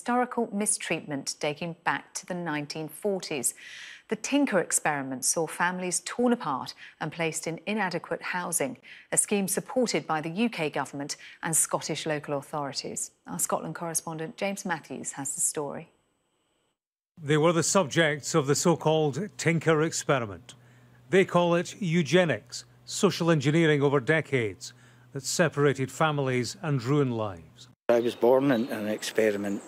historical mistreatment dating back to the 1940s. The Tinker experiment saw families torn apart and placed in inadequate housing, a scheme supported by the UK government and Scottish local authorities. Our Scotland correspondent James Matthews has the story. They were the subjects of the so-called Tinker experiment. They call it eugenics, social engineering over decades that separated families and ruined lives. I was born in an experiment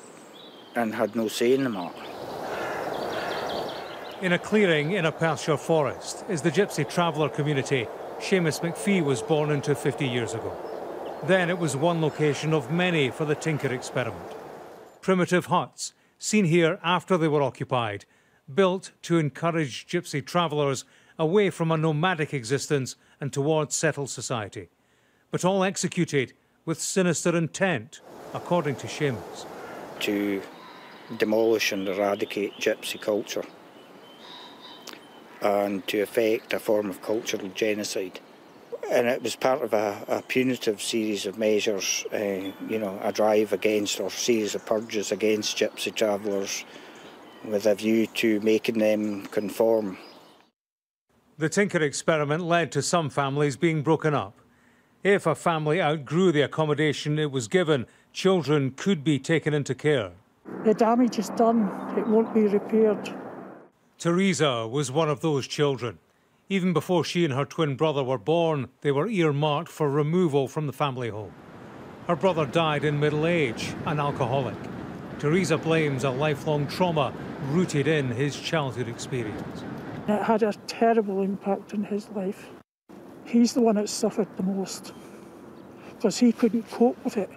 and had no say in the matter. In a clearing in a Perthshire forest is the Gypsy traveller community Seamus McPhee was born into 50 years ago. Then it was one location of many for the Tinker experiment. Primitive huts, seen here after they were occupied, built to encourage Gypsy travellers away from a nomadic existence and towards settled society. But all executed with sinister intent, according to Seamus. To demolish and eradicate Gypsy culture and to effect a form of cultural genocide. And it was part of a punitive series of measures, a drive against or series of purges against Gypsy travellers with a view to making them conform. The Tinker experiment led to some families being broken up. If a family outgrew the accommodation it was given, children could be taken into care. The damage is done, it won't be repaired. Teresa was one of those children. Even before she and her twin brother were born, they were earmarked for removal from the family home. Her brother died in middle age, an alcoholic. Teresa blames a lifelong trauma rooted in his childhood experience. It had a terrible impact on his life. He's the one that suffered the most because he couldn't cope with it.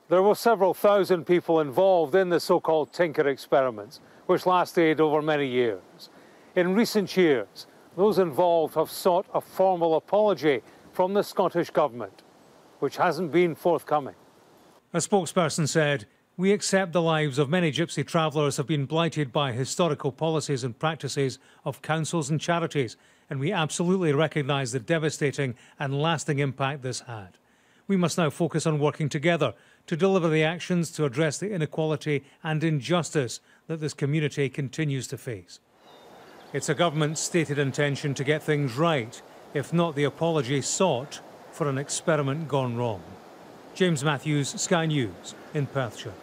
There were several thousand people involved in the so-called Tinker experiments, which lasted over many years. In recent years, those involved have sought a formal apology from the Scottish Government, which hasn't been forthcoming. A spokesperson said, "We accept the lives of many Gypsy travellers have been blighted by historical policies and practices of councils and charities, and we absolutely recognise the devastating and lasting impact this had. We must now focus on working together to deliver the actions to address the inequality and injustice that this community continues to face." It's a government's stated intention to get things right, if not the apology sought for an experiment gone wrong. James Matthews, Sky News in Perthshire.